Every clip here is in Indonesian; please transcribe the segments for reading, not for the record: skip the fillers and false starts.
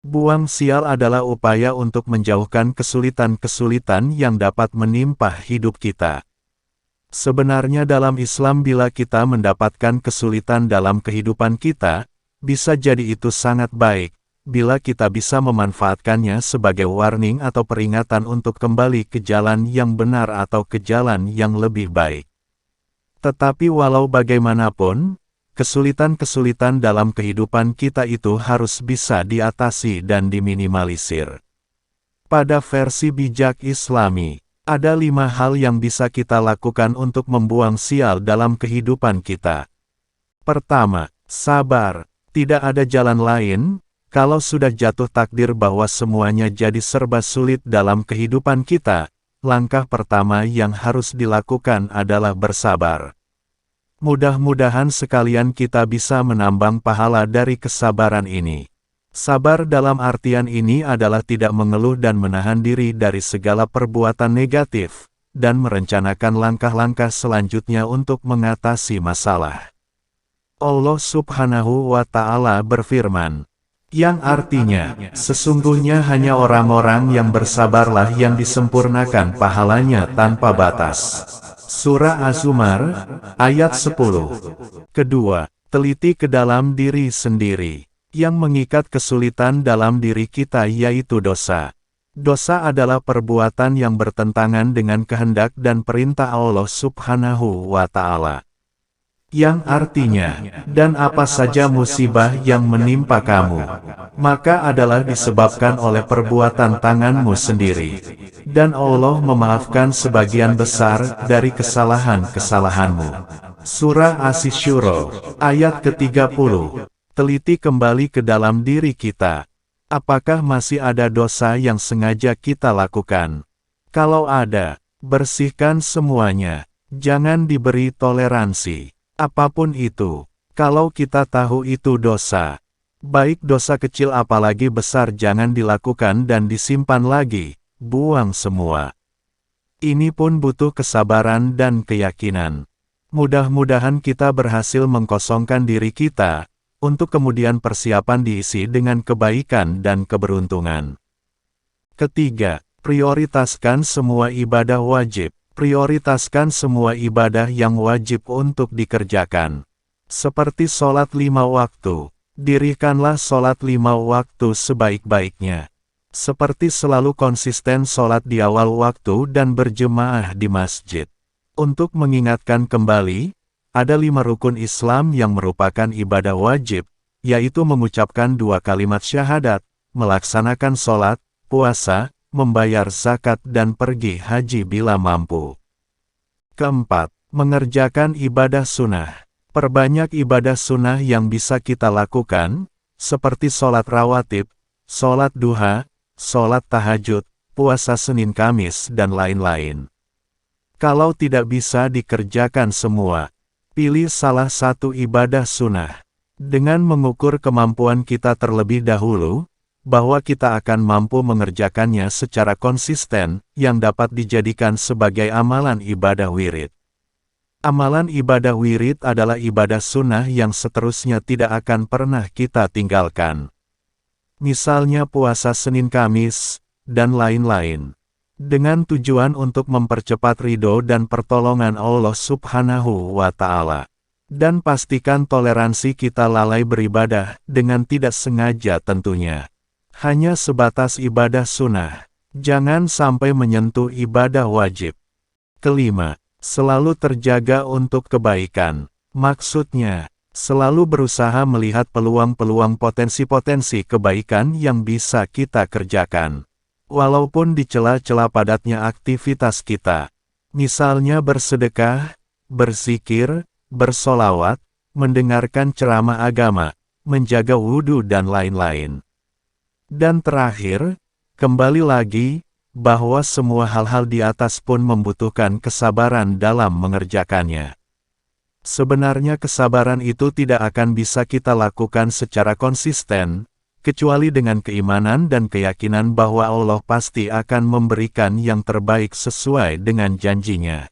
Buang sial adalah upaya untuk menjauhkan kesulitan-kesulitan yang dapat menimpa hidup kita. Sebenarnya dalam Islam bila kita mendapatkan kesulitan dalam kehidupan kita, bisa jadi itu sangat baik, bila kita bisa memanfaatkannya sebagai warning atau peringatan untuk kembali ke jalan yang benar atau ke jalan yang lebih baik. Tetapi walau bagaimanapun, kesulitan-kesulitan dalam kehidupan kita itu harus bisa diatasi dan diminimalisir. Pada versi bijak Islami, ada 5 hal yang bisa kita lakukan untuk membuang sial dalam kehidupan kita. Pertama, sabar. Tidak ada jalan lain, kalau sudah jatuh takdir bahwa semuanya jadi serba sulit dalam kehidupan kita, langkah pertama yang harus dilakukan adalah bersabar. Mudah-mudahan sekalian kita bisa menambang pahala dari kesabaran ini. Sabar dalam artian ini adalah tidak mengeluh dan menahan diri dari segala perbuatan negatif, dan merencanakan langkah-langkah selanjutnya untuk mengatasi masalah. Allah Subhanahu wa Ta'ala berfirman, yang artinya, sesungguhnya hanya orang-orang yang bersabarlah yang disempurnakan pahalanya tanpa batas. Surah Az-Zumar, ayat 10. Kedua, teliti ke dalam diri sendiri. Yang mengikat kesulitan dalam diri kita yaitu dosa. Dosa adalah perbuatan yang bertentangan dengan kehendak dan perintah Allah Subhanahu wa Ta'ala. Yang artinya, dan apa saja musibah yang menimpa kamu, maka adalah disebabkan oleh perbuatan tanganmu sendiri. Dan Allah memaafkan sebagian besar dari kesalahan-kesalahanmu. Surah Asy-Syura, ayat ke-30. Teliti kembali ke dalam diri kita. Apakah masih ada dosa yang sengaja kita lakukan? Kalau ada, bersihkan semuanya. Jangan diberi toleransi. Apapun itu, kalau kita tahu itu dosa, baik dosa kecil apalagi besar jangan dilakukan dan disimpan lagi, buang semua. Ini pun butuh kesabaran dan keyakinan. Mudah-mudahan kita berhasil mengkosongkan diri kita, untuk kemudian persiapan diisi dengan kebaikan dan keberuntungan. Ketiga, prioritaskan semua ibadah wajib. Prioritaskan semua ibadah yang wajib untuk dikerjakan. Seperti sholat 5 waktu, dirikanlah sholat 5 waktu sebaik-baiknya. Seperti selalu konsisten sholat di awal waktu dan berjemaah di masjid. Untuk mengingatkan kembali, ada 5 rukun Islam yang merupakan ibadah wajib, yaitu mengucapkan 2 kalimat syahadat, melaksanakan sholat, puasa, membayar zakat dan pergi haji bila mampu. Keempat, mengerjakan ibadah sunnah. Perbanyak ibadah sunnah yang bisa kita lakukan, seperti sholat rawatib, sholat duha, sholat tahajud, puasa Senin Kamis dan lain-lain. Kalau tidak bisa dikerjakan semua, pilih salah satu ibadah sunnah. Dengan mengukur kemampuan kita terlebih dahulu, bahwa kita akan mampu mengerjakannya secara konsisten, yang dapat dijadikan sebagai amalan ibadah wirid. Amalan ibadah wirid adalah ibadah sunnah yang seterusnya tidak akan pernah kita tinggalkan. Misalnya puasa Senin Kamis, dan lain-lain. Dengan tujuan untuk mempercepat ridho dan pertolongan Allah Subhanahu wa Ta'ala. Dan pastikan toleransi kita lalai beribadah, dengan tidak sengaja tentunya. Hanya sebatas ibadah sunnah. Jangan sampai menyentuh ibadah wajib. Kelima, selalu terjaga untuk kebaikan. Maksudnya, selalu berusaha melihat peluang-peluang potensi-potensi kebaikan yang bisa kita kerjakan. Walaupun di celah-celah padatnya aktivitas kita. Misalnya bersedekah, berzikir, bersolawat, mendengarkan ceramah agama, menjaga wudhu dan lain-lain. Dan terakhir, kembali lagi, bahwa semua hal-hal di atas pun membutuhkan kesabaran dalam mengerjakannya. Sebenarnya kesabaran itu tidak akan bisa kita lakukan secara konsisten, kecuali dengan keimanan dan keyakinan bahwa Allah pasti akan memberikan yang terbaik sesuai dengan janjinya.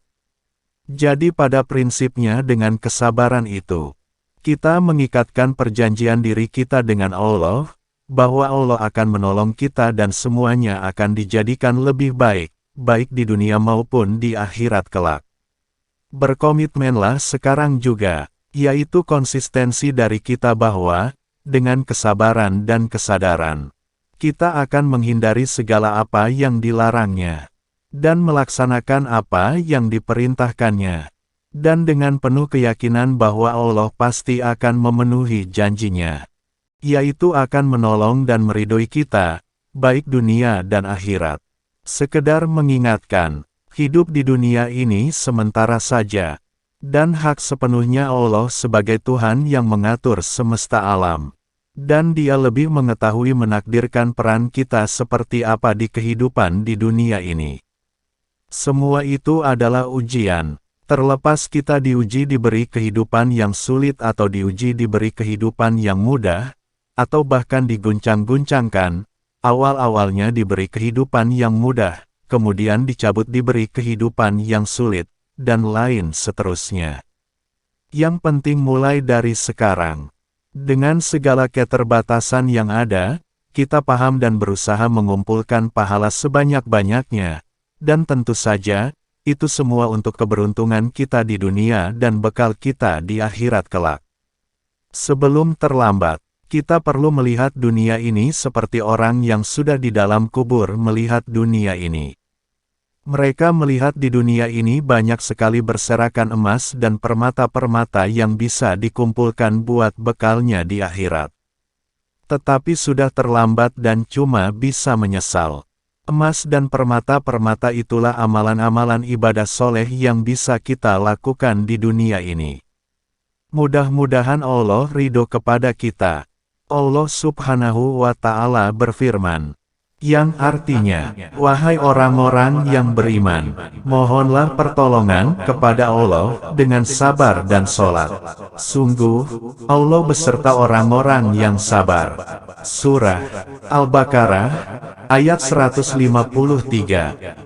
Jadi pada prinsipnya dengan kesabaran itu, kita mengikatkan perjanjian diri kita dengan Allah, bahwa Allah akan menolong kita dan semuanya akan dijadikan lebih baik, baik di dunia maupun di akhirat kelak. Berkomitmenlah sekarang juga, yaitu konsistensi dari kita bahwa, dengan kesabaran dan kesadaran, kita akan menghindari segala apa yang dilarangnya, dan melaksanakan apa yang diperintahkannya. Dan dengan penuh keyakinan bahwa Allah pasti akan memenuhi janjinya, yaitu akan menolong dan meridhoi kita, baik dunia dan akhirat. Sekedar mengingatkan, hidup di dunia ini sementara saja, dan hak sepenuhnya Allah sebagai Tuhan yang mengatur semesta alam. Dan Dia lebih mengetahui menakdirkan peran kita seperti apa di kehidupan di dunia ini. Semua itu adalah ujian. Terlepas kita diuji diberi kehidupan yang sulit atau diuji diberi kehidupan yang mudah, atau bahkan diguncang-guncangkan, awal-awalnya diberi kehidupan yang mudah, kemudian dicabut diberi kehidupan yang sulit, dan lain seterusnya. Yang penting mulai dari sekarang. Dengan segala keterbatasan yang ada, kita paham dan berusaha mengumpulkan pahala sebanyak-banyaknya, dan tentu saja, itu semua untuk keberuntungan kita di dunia dan bekal kita di akhirat kelak. Sebelum terlambat, kita perlu melihat dunia ini seperti orang yang sudah di dalam kubur melihat dunia ini. Mereka melihat di dunia ini banyak sekali berserakan emas dan permata-permata yang bisa dikumpulkan buat bekalnya di akhirat. Tetapi sudah terlambat dan cuma bisa menyesal. Emas dan permata-permata itulah amalan-amalan ibadah soleh yang bisa kita lakukan di dunia ini. Mudah-mudahan Allah ridho kepada kita. Allah Subhanahu wa Ta'ala berfirman, yang artinya, wahai orang-orang yang beriman, mohonlah pertolongan kepada Allah dengan sabar dan sholat. Sungguh, Allah beserta orang-orang yang sabar. Surah Al-Baqarah, ayat 153.